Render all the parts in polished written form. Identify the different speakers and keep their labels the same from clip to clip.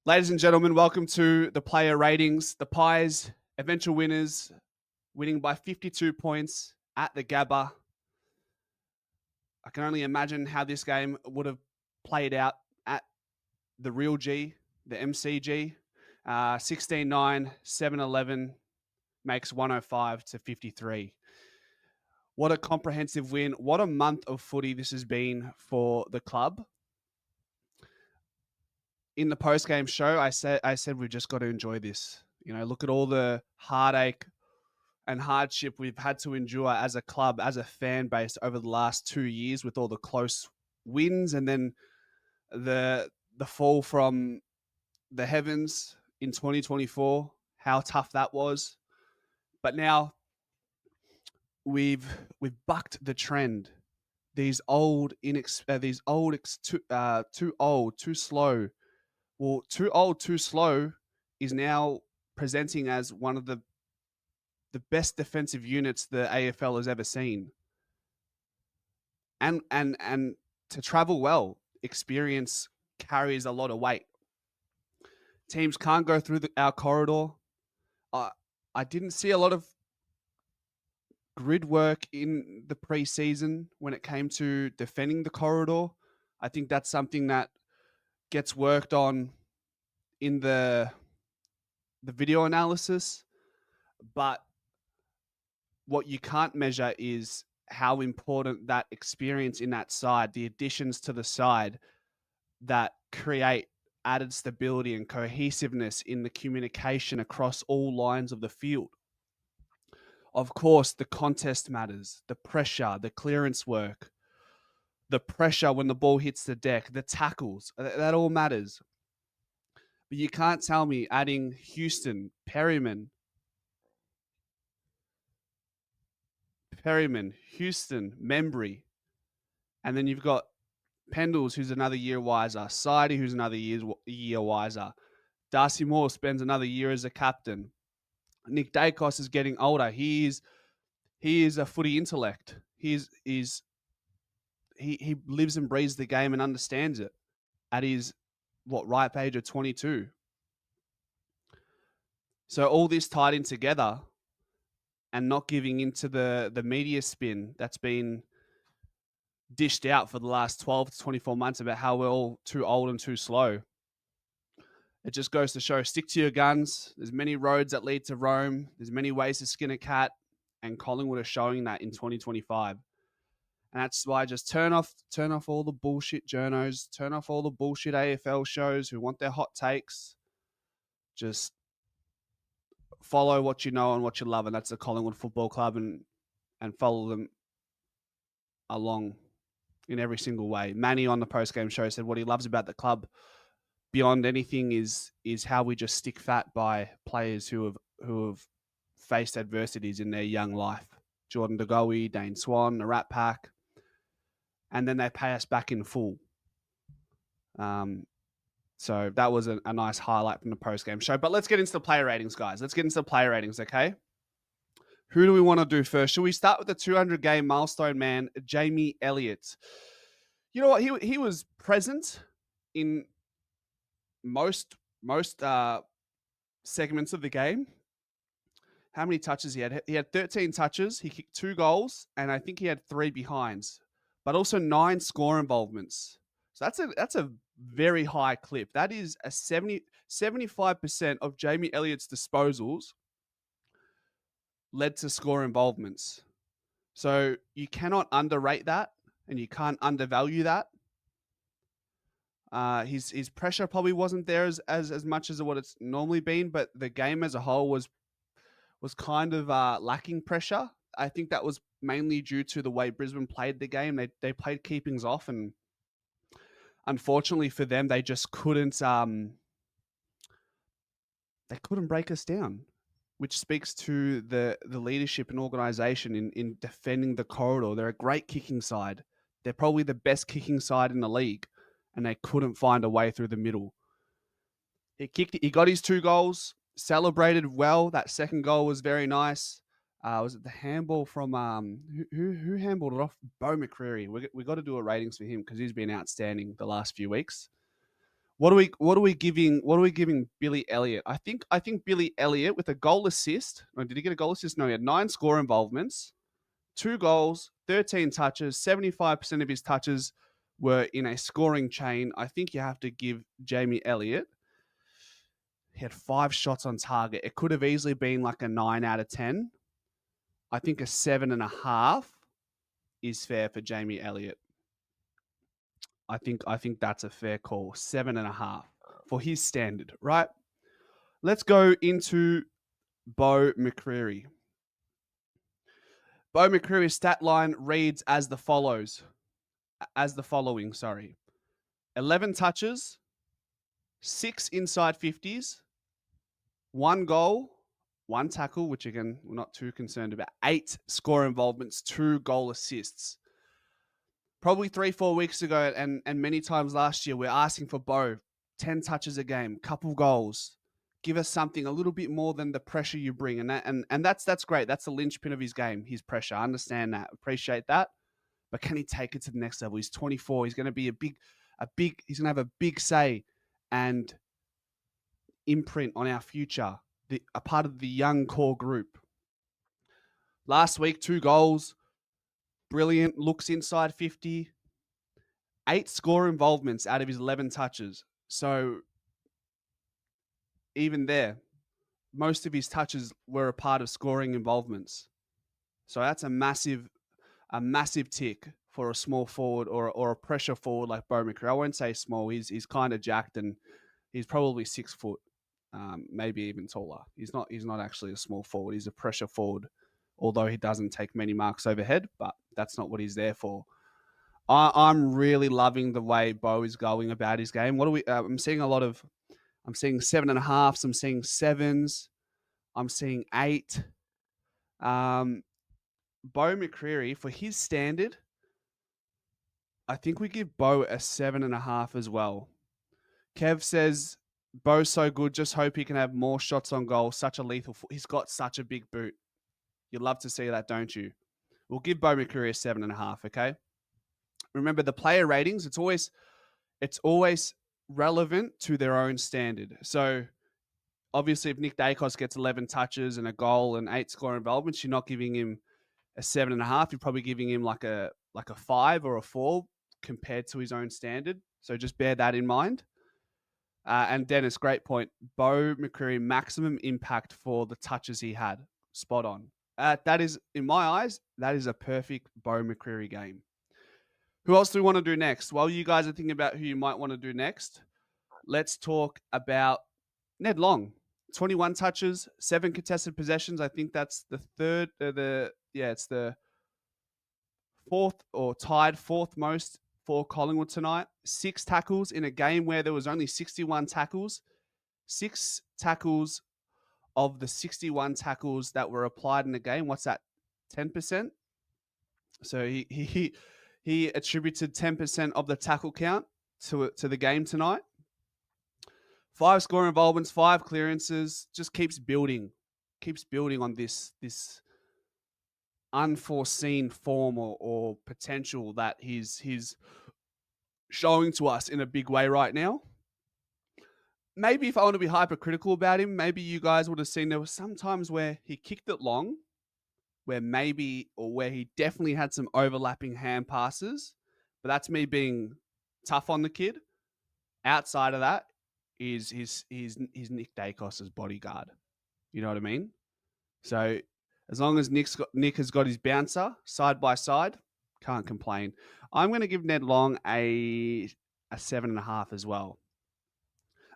Speaker 1: Ladies and gentlemen, welcome to the player ratings. The Pies, eventual winners, winning by 52 points at the Gabba. I can only imagine how this game would have played out at the real G, the MCG. 16-9, 7-11 makes 105 to 53. What a comprehensive win. What a month of footy this has been for the club. In the post-game show, I said we've just got to enjoy this. You know, look at all the heartache and hardship we've had to endure as a club, as a fan base over the last 2 years with all the close wins and then the fall from the heavens in 2024, how tough that was. But now we've bucked the trend. These old, too old, too slow. Well, too old, too slow is now presenting as one of the best defensive units the AFL has ever seen. And to travel well, experience carries a lot of weight. Teams can't go through our corridor. I didn't see a lot of grid work in the preseason when it came to defending the corridor. I think that's something that gets worked on in the video analysis. But what you can't measure is how important that experience in that side, the additions to the side that create added stability and cohesiveness in the communication across all lines of the field. Of course, the contest matters, the pressure, the clearance work, the pressure when the ball hits the deck, the tackles, that all matters. But you can't tell me adding Houston, Perryman, Houston, Membry, and then you've got Pendles, who's another year wiser, Sidey, who's another year wiser. Darcy Moore spends another year as a captain. Nick Daicos is getting older. He is a footy intellect. He lives and breathes the game and understands it at his ripe age of 22. So all this tied in together and not giving into the media spin that's been dished out for the last 12 to 24 months about how we're all too old and too slow. It just goes to show, stick to your guns. There's many roads that lead to Rome. There's many ways to skin a cat, and Collingwood are showing that in 2025. And that's why just turn off all the bullshit journos, turn off all the bullshit AFL shows who want their hot takes. Just follow what you know and what you love, and that's the Collingwood Football Club, and follow them along in every single way. Manny on the post-game show said what he loves about the club beyond anything is how we just stick fat by players who have faced adversities in their young life. Jordan De Goey, Dane Swan, the Rat Pack, and then they pay us back in full. So that was a nice highlight from the post-game show. But let's get into the player ratings, guys. Let's get into the player ratings, okay? Who do we want to do first? Should we start with the 200-game milestone man, Jamie Elliott? You know what? He was present in most segments of the game. How many touches he had? He had 13 touches. He kicked 2 goals, and I think he had 3 behinds, but also 9 score involvements. So that's a very high clip. That is a 75% of Jamie Elliott's disposals led to score involvements. So you cannot underrate that, and you can't undervalue that. His pressure probably wasn't there as much as what it's normally been, but the game as a whole was kind of lacking pressure. I think that was mainly due to the way Brisbane played the game. They played keepings off, and unfortunately for them, they just couldn't break us down, which speaks to the leadership and organisation in defending the corridor. They're a great kicking side. They're probably the best kicking side in the league, and they couldn't find a way through the middle. He got his 2 goals, celebrated well. That second goal was very nice. Was it the handball from who handballed it off? Beau McCreery. We got to do a ratings for him because he's been outstanding the last few weeks. What are we giving Billy Elliott? I think Billy Elliott with a goal assist. Oh, did he get a goal assist? No, he had 9 score involvements, 2 goals, 13 touches, 75% of his touches were in a scoring chain. I think you have to give Jamie Elliott. He had 5 shots on target. It could have easily been like a 9 out of 10. I think a 7.5 is fair for Jamie Elliott. I think that's a fair call. 7.5 for his standard, right? Let's go into Beau McCreery. Beau McCreary's stat line reads as the following, 11 touches, 6 inside 50s, 1 goal, 1 tackle, which again, we're not too concerned about, 8 score involvements, 2 goal assists. Probably 3-4 weeks ago and many times last year, we're asking for Beau 10 touches a game, couple goals. Give us something a little bit more than the pressure you bring. And that's great. That's the linchpin of his game, his pressure. I understand that. Appreciate that. But can he take it to the next level? He's 24. He's going to be he's going to have a big say and imprint on our future, a part of the young core group. Last week, 2 goals. Brilliant. Looks inside 50. 8 score involvements out of his 11 touches. So even there, most of his touches were a part of scoring involvements. So that's a massive tick for a small forward or a pressure forward like Beau McCreery. I won't say small. He's kind of jacked and he's probably 6 foot, maybe even taller. He's not actually a small forward. He's a pressure forward, although he doesn't take many marks overhead. But that's not what he's there for. I'm really loving the way Beau is going about his game. What are we? I'm seeing 7.5s. I'm seeing 7s. I'm seeing 8. Beau McCreery, for his standard, I think we give Beau a 7.5 as well. Kev says, Beau's so good, just hope he can have more shots on goal. Such a lethal foot. He's got such a big boot. You'd love to see that, don't you? We'll give Beau McCreery a 7.5, okay? Remember the player ratings, it's always relevant to their own standard. So obviously if Nick Daicos gets 11 touches and a goal and 8 score involvements, you're not giving him a 7.5. You're probably giving him like a 5 or a 4 compared to his own standard. So just bear that in mind. And Dennis, great point. Beau McCreery, maximum impact for the touches he had. Spot on. That is, in my eyes, that is a perfect Beau McCreery game. Who else do we want to do next? While you guys are thinking about who you might want to do next, let's talk about Ned Long. 21 touches, 7 contested possessions. I think that's the third. It's the fourth or tied 4th most for Collingwood tonight. 6 tackles in a game where there was only 61 tackles. 6 tackles of the 61 tackles that were applied in the game. What's that? 10%. So he attributed 10% of the tackle count to the game tonight. 5 score involvements, 5 clearances. Just keeps building on this unforeseen form or potential that he's showing to us in a big way right now. Maybe if I want to be hypercritical about him, maybe you guys would have seen there were some times where he kicked it long, where he definitely had some overlapping hand passes, but that's me being tough on the kid. Outside of that, he's Nick Daicos' bodyguard. You know what I mean? So as long as Nick has got his bouncer side by side, can't complain. I'm going to give Ned Long a 7.5 as well.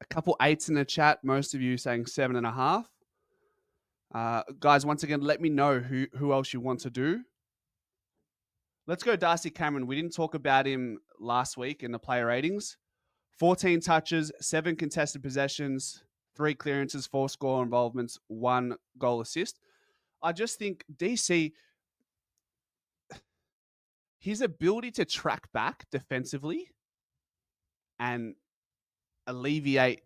Speaker 1: A couple 8s in the chat. Most of you saying 7.5. Guys, once again, let me know who else you want to do. Let's go Darcy Cameron. We didn't talk about him last week in the player ratings. 14 touches, 7 contested possessions, 3 clearances, 4 score involvements, 1 goal assist. I just think DC, his ability to track back defensively and alleviate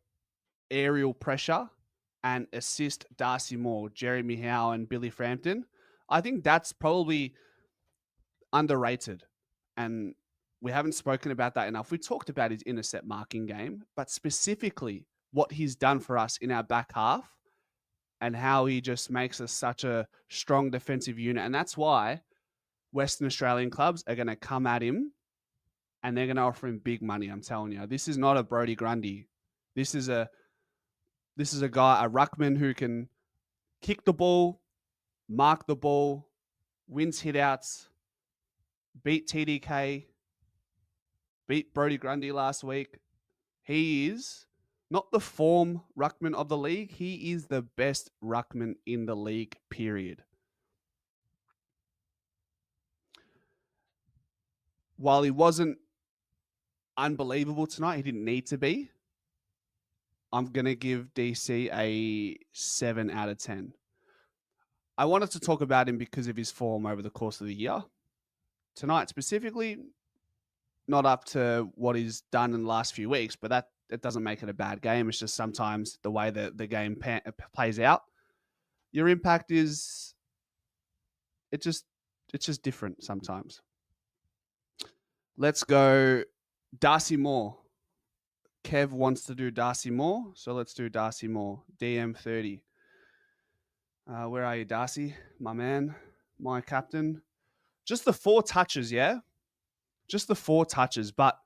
Speaker 1: aerial pressure and assist Darcy Moore, Jeremy Howe, and Billy Frampton, I think that's probably underrated. And we haven't spoken about that enough. We talked about his intercept marking game, but specifically what he's done for us in our back half and how he just makes us such a strong defensive unit. And that's why Western Australian clubs are going to come at him and they're going to offer him big money. I'm telling you, this is not a Brodie Grundy. This is a guy, a ruckman who can kick the ball, mark the ball, wins hitouts, beat TDK, beat Brodie Grundy last week. He is not the form ruckman of the league. He is the best ruckman in the league, period. While he wasn't unbelievable tonight, he didn't need to be. I'm going to give DC a 7 out of 10. I wanted to talk about him because of his form over the course of the year. Tonight specifically, not up to what he's done in the last few weeks, but that it doesn't make it a bad game. It's just sometimes the way that the game plays out. Your impact is it's just different sometimes. Let's go Darcy Moore. Kev wants to do Darcy Moore, so let's do Darcy Moore. DM30. Where are you, Darcy? My man, my captain. Just the 4 touches, yeah? Just the 4 touches. But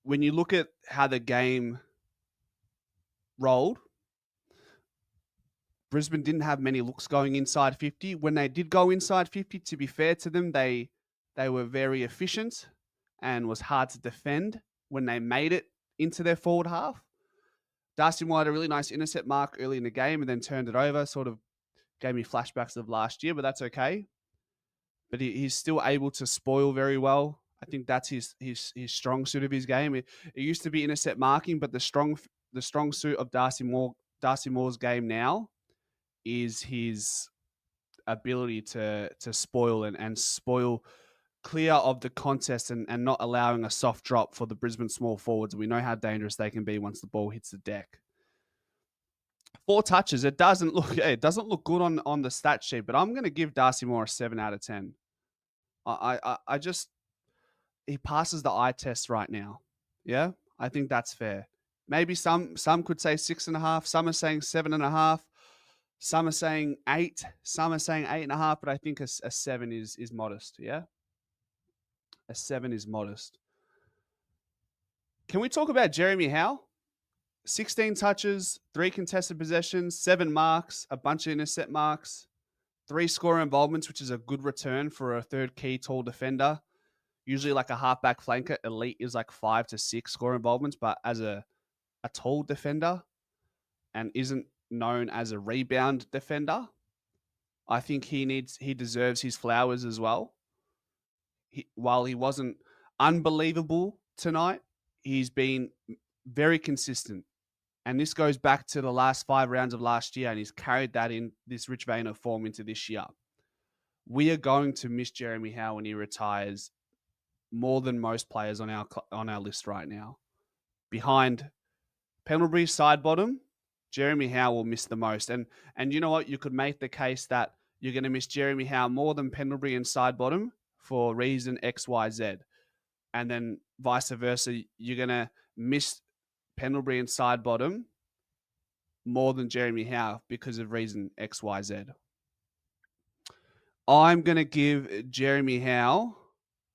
Speaker 1: when you look at how the game rolled, Brisbane didn't have many looks going inside 50. When they did go inside 50, to be fair to them, they were very efficient and was hard to defend when they made it into their forward half. Darcy Moore had a really nice intercept mark early in the game and then turned it over, sort of gave me flashbacks of last year, but that's okay. But he's still able to spoil very well. I think that's his strong suit of his game. It used to be intercept marking, but the strong suit of Darcy Moore's game now is his ability to spoil and spoil clear of the contest and not allowing a soft drop for the Brisbane small forwards. We know how dangerous they can be once the ball hits the deck. 4 touches. It doesn't look good on the stat sheet, but I'm going to give Darcy Moore a 7 out of 10. I just he passes the eye test right now. Yeah, I think that's fair. Maybe some could say 6.5. Some are saying 7.5. Some are saying 8. Some are saying 8.5. But I think a 7 is modest. Yeah, a 7 is modest. Can we talk about Jeremy Howe? 16 touches, 3 contested possessions, 7 marks, a bunch of intercept marks, 3 score involvements, which is a good return for a third key tall defender. Usually like a halfback flanker, elite is like 5 to 6 score involvements, but as a tall defender and isn't known as a rebound defender, I think he deserves his flowers as well. While he wasn't unbelievable tonight, he's been very consistent. And this goes back to the last 5 rounds of last year, and he's carried that in this rich vein of form into this year. We are going to miss Jeremy Howe when he retires more than most players on our list right now. Behind Pendlebury, side bottom, Jeremy Howe will miss the most. And you know what? You could make the case that you're going to miss Jeremy Howe more than Pendlebury and side bottom for reason X, Y, Z. And then vice versa, you're going to miss Pendlebury and side bottom more than Jeremy Howe because of reason X, Y, Z. I'm going to give Jeremy Howe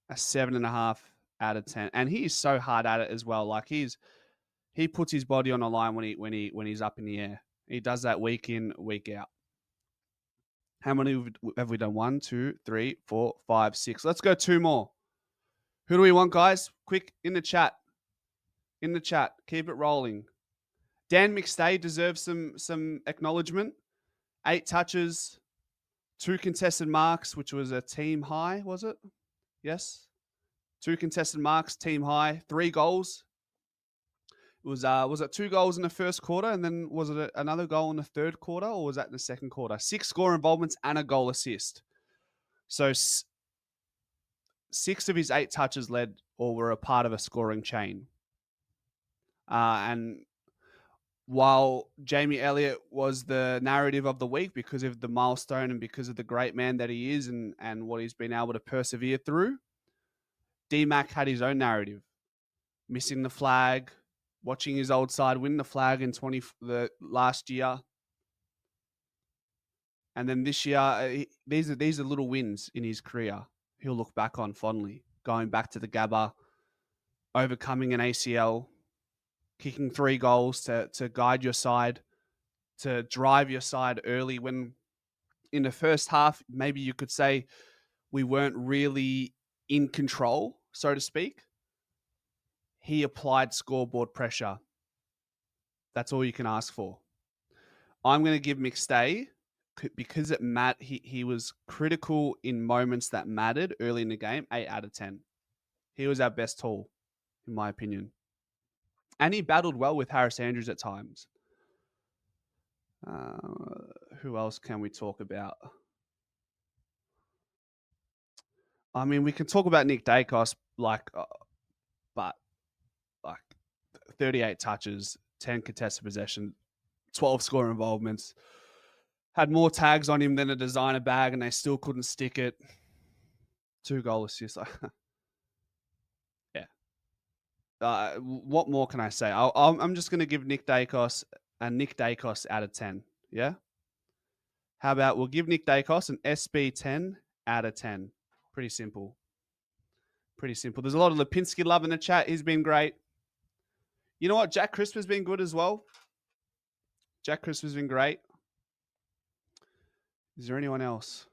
Speaker 1: a 7.5 out of 10. And he is so hard at it as well. Like he puts his body on the line when he's up in the air. He does that week in, week out. How many have we done? 1, 2, 3, 4, 5, 6. Let's go 2 more. Who do we want, guys? Quick, in the chat. In the chat. Keep it rolling. Dan McStay deserves some acknowledgement. 8 touches, 2 contested marks, which was a team high, was it? Yes. 2 contested marks, team high. 3 goals. It was it 2 goals in the first quarter, and then was it another goal in the third quarter, or was that in the second quarter? 6 score involvements and a goal assist. So 6 of his 8 touches led or were a part of a scoring chain. And while Jamie Elliott was the narrative of the week because of the milestone and because of the great man that he is and what he's been able to persevere through, D-Mac had his own narrative, missing the flag, watching his old side win the flag in the last year. And then this year, these are little wins in his career he'll look back on fondly. Going back to the Gabba, overcoming an ACL, kicking 3 goals to guide your side, to drive your side early when in the first half, maybe you could say we weren't really in control, so to speak. He applied scoreboard pressure. That's all you can ask for. I'm going to give McStay, because he was critical in moments that mattered early in the game, 8 out of 10. He was our best tool, in my opinion. And he battled well with Harris Andrews at times. Who else can we talk about? I mean, we can talk about Nick Daicos, but 38 touches, 10 contested possession, 12 score involvements. Had more tags on him than a designer bag, and they still couldn't stick it. 2 goal assists. Yeah. What more can I say? I'm just going to give Nick Daicos a Nick Daicos out of 10. Yeah? How about we'll give Nick Daicos an SB 10 out of 10. Pretty simple. There's a lot of Lipinski love in the chat. He's been great. You know what? Jack Crisp has been good as well. Jack Crisp has been great. Is there anyone else?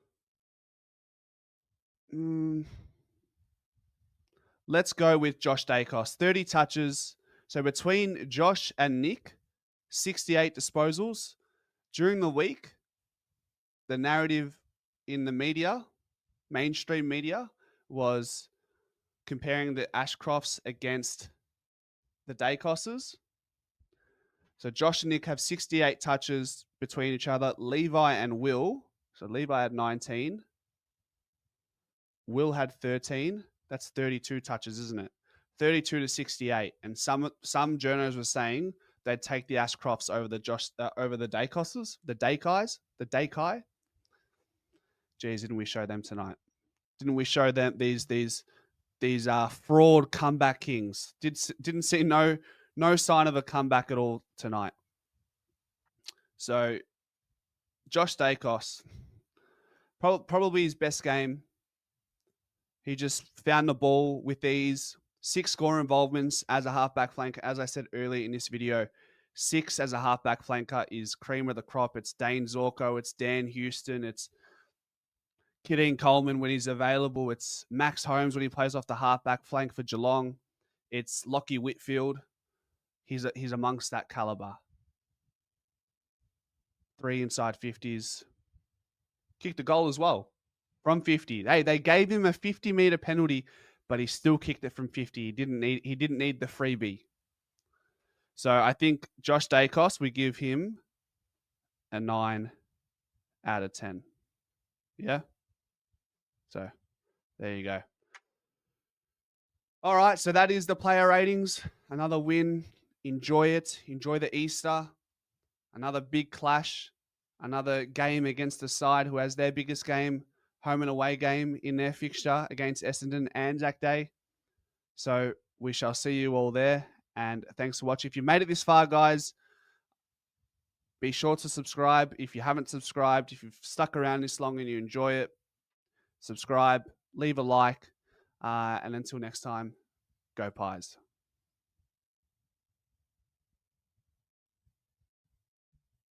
Speaker 1: Let's go with Josh Daicos. 30 touches. So between Josh and Nick, 68 disposals. During the week, the narrative in the media, mainstream media, was comparing the Ashcrofts against the Daicoses. So Josh and Nick have 68 touches between each other. Levi and Will. So Levi had 19. Will had 13. That's 32 touches, isn't it? 32 to 68. And some journos were saying they'd take the Ashcrofts over the Daicoses, the Daikai. Geez, didn't we show them tonight? Didn't we show them these fraud comeback kings? Didn't see no sign of a comeback at all tonight. So Josh Daicos, probably his best game. He just found the ball with ease. 6 score involvements as a halfback flanker. As I said earlier in this video, 6 as a halfback flanker is cream of the crop. It's Dane Zorko. It's Dan Houston. It's Kadeen Coleman when he's available. It's Max Holmes when he plays off the halfback flank for Geelong. It's Lockie Whitfield. He's amongst that caliber. 3 inside 50s. Kicked a goal as well from 50. Hey, they gave him a 50-meter penalty, but he still kicked it from 50. He didn't need the freebie. So I think Josh Daicos, we give him a 9 out of 10. Yeah? So there you go. All right, so that is the player ratings. Another win. Enjoy it. Enjoy the Easter. Another big clash. Another game against the side who has their biggest game, home and away game in their fixture against Essendon Anzac Day. So we shall see you all there. And thanks for watching. If you made it this far, guys, be sure to subscribe. If you haven't subscribed, if you've stuck around this long and you enjoy it, subscribe, leave a like. And until next time, go Pies.